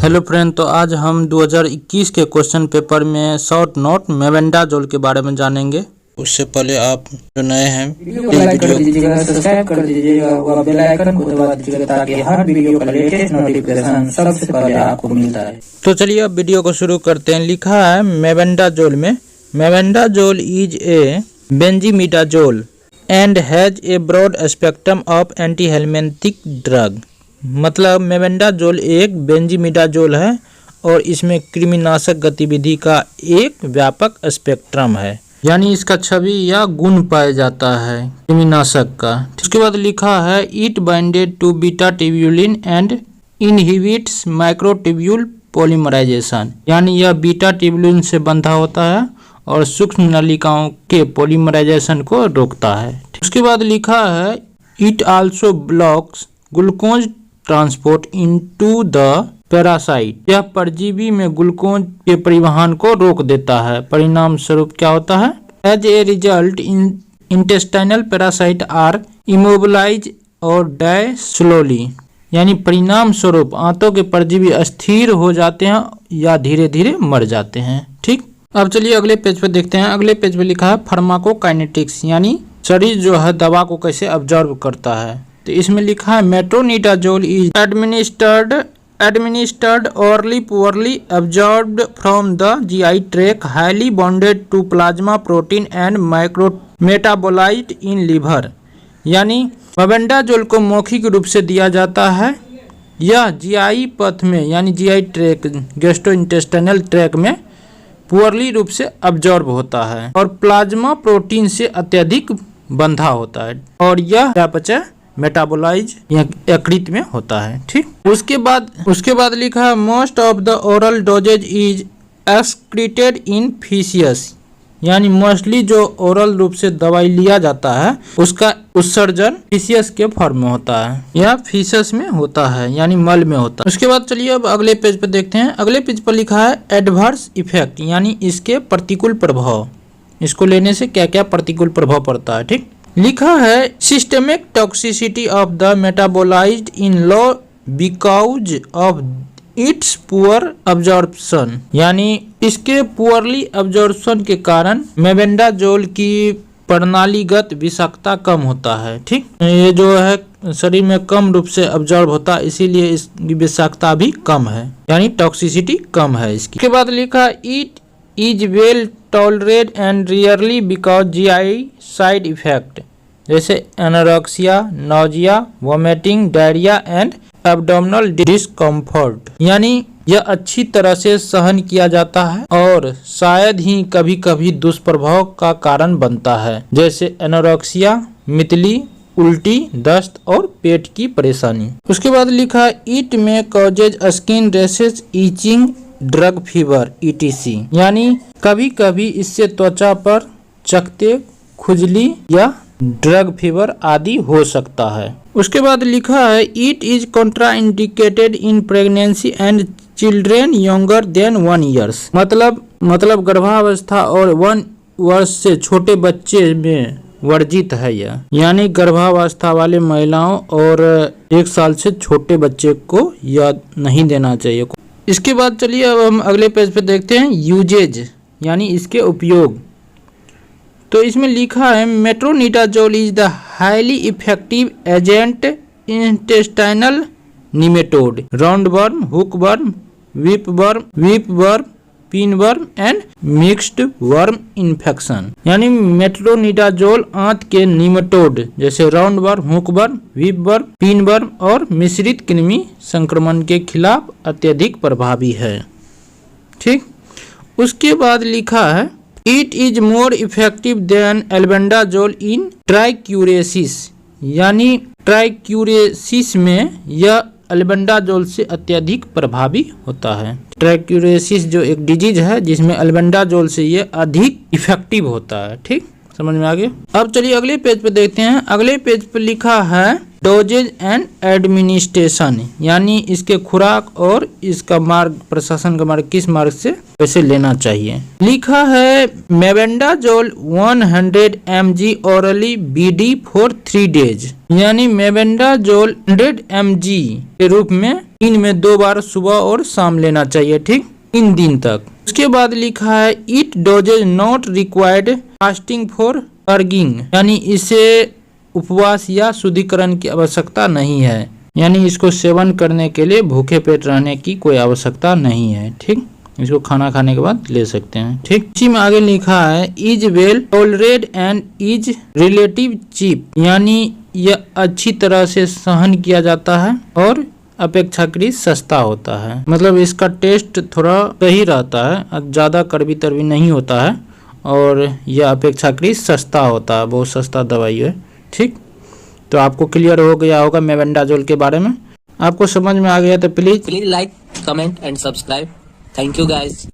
Hello friend, तो आज हम 2021 के क्वेश्चन पेपर में शॉर्ट नोट मेबेंडाजोल के बारे में जानेंगे। उससे पहले आप जो नए हैं वीडियो को लाइक कर दीजिएगा, सब्सक्राइब कर दीजिएगा और बेल आइकन को दबा दीजिएगा ताकि हर वीडियो का लेटेस्ट नोटिफिकेशन सबसे पहले आपको मिलता है। तो चलिए अब वीडियो को शुरू करते हैं। लिखा है मेबेंडाजोल में, mebendazole is a benzimidazole and has a broad spectrum of anti helminthic drug. मतलब मेबेंडाजोल एक बेंजीमिडाजोल है और इसमें कृमिनाशक गतिविधि का एक व्यापक स्पेक्ट्रम है, यानी इसका छवि या गुण पाया जाता है कृमिनाशक का। उसके बाद लिखा है it binded to beta tubulin and inhibits microtubule polymerization, यानी यह बीटा ट्यूब्यूलिन से बंधा होता है और सूक्ष्म नलिकाओं के पॉलीमराइजेशन को रोकता है। उसके बाद लिखा है it also blocks glucose transport into the parasite, यह परजीवी में ग्लूकोज के परिवहन को रोक देता है। परिणाम स्वरूप क्या होता है? As a result intestinal parasite are immobilize और डाई स्लोली, यानी परिणाम स्वरूप आंतों के परजीवी अस्थिर हो जाते हैं या धीरे धीरे मर जाते हैं। ठीक, अब चलिए अगले पेज पे देखते हैं। अगले पेज पे लिखा है फार्माकोकाइनेटिक्स, यानी शरीर जो है दवा को कैसे ऑब्जर्व करता है। तो इसमें लिखा है metronidazole is administered orally poorly absorbed from the GI tract, highly bonded to plasma protein and metabolized in liver, यानी मेबेंडाजोल को मौखिक रूप से दिया जाता है। यह जीआई पथ में यानी जीआई ट्रैक गैस्ट्रोइंटेस्टाइनल ट्रैक में पुअरली रूप से अब्जॉर्ब होता है और प्लाज्मा प्रोटीन से अत्यधिक बंधा होता है और यह चयापचय मेटाबोलाइज यकृत में होता है। ठीक, उसके बाद लिखा है most of the oral doses is excreted in faeces, यानी मोस्टली जो ओरल रूप से दवाई लिया जाता है उसका उत्सर्जन फीसियस के फॉर्म में होता है या फीसस में होता है, यानी मल में होता है। उसके बाद चलिए अब अगले पेज पर देखते हैं। अगले पेज पर लिखा है एडवर्स इफेक्ट, यानी इसके प्रतिकूल प्रभाव, इसको लेने से क्या क्या प्रतिकूल प्रभाव पड़ता है। ठीक, लिखा है systemic toxicity of the metabolised in low because of its poor absorption, यानी इसके पुअरली अब्जॉर्प्शन के कारण मेबेंडाजोल की प्रणालीगत विषाक्तता कम होता है। ठीक, ये जो है शरीर में कम रूप से अब्जॉर्ब होता है, इसीलिए इसकी विषाक्तता भी कम है, यानी टॉक्सिसिटी कम है इसकी। के बाद लिखा it is well tolerate and rarely because GI side effect जैसे anorexia, nausea, vomiting, diarrhoea and abdominal discomfort, यानी यह अच्छी तरह से सहन किया जाता है और शायद ही कभी कभी दुष्प्रभाव का कारण बनता है, जैसे एनोरेक्सिया, मितली, उल्टी, दस्त और पेट की परेशानी। उसके बाद लिखा इट में causes skin rashes, itching, drug fever ETC, यानी कभी कभी इससे त्वचा पर चकत्ते, खुजली या ड्रग फीवर आदि हो सकता है। उसके बाद लिखा है it is contraindicated in pregnancy and children younger than 1 years, मतलब गर्भावस्था और 1 वर्ष से छोटे बच्चे में वर्जित है यह, यानी गर्भावस्था वाले महिलाओं और 1 साल से छोटे बच्चे को यह नहीं देना चाहिए। इसके बाद चलिए अब हम अगले पेज पे देखते हैं यूजेज, यानी इसके उपयोग। तो इसमें लिखा है metronidazole is the highly effective agent intestinal nematode, roundworm, hookworm, whipworm, pinworm and mixed worm infection, यानी मेट्रोनिडाजोल आंत के निमेटोड जैसे राउंडवर्म, हुकवर्म, वीपवर्म, पिनवर्म और मिश्रित कृमि संक्रमण के खिलाफ अत्यधिक प्रभावी है। ठीक, उसके बाद लिखा है it is more effective than albendazole in trichuriasis, यानी ट्राइक्यूरेसिस में यह एल्बेंडाजोल से अत्यधिक प्रभावी होता है। ट्राइक्यूरेसिस जो एक डिजीज है जिसमें एल्बेंडाजोल से ये अधिक इफेक्टिव होता है। ठीक, समझ में आ गया। अब चलिए अगले पेज पे देखते हैं। अगले पेज पे लिखा है डोजेज एंड एडमिनिस्ट्रेशन, यानी इसके खुराक और इसका मार्ग, प्रशासन का मार्ग किस मार्ग से कैसे लेना चाहिए। लिखा है mebendazole 100 mg orally BD for 3 days, यानी मेबेंडाजोल 100 mg के रूप में दिन में 2 बार सुबह और शाम लेना चाहिए, ठीक, 3 दिन तक। उसके बाद लिखा है it doses not required fasting for purging, यानी इसे उपवास या शुद्धिकरण की आवश्यकता नहीं है, यानी इसको सेवन करने के लिए भूखे पेट रहने की कोई आवश्यकता नहीं है, ठीक, इसको खाना खाने के बाद ले सकते हैं, ठीक। इसी में आगे लिखा है is well tolerate and is relative cheap, यानी यह अच्छी तरह से सहन किया जाता है और अपेक्षाकृत सस्ता होता है, मतलब इसका टेस्ट थोड़ा सही रहता है, ज्यादा कड़वी तरवी नहीं होता है और यह अपेक्षाकृत सस्ता होता है, बहुत सस्ता दवाई है, ठीक। तो आपको क्लियर हो गया होगा मेबेंडाजोल के बारे में। आपको समझ में आ गया तो please like, comment and subscribe. Thank you guys.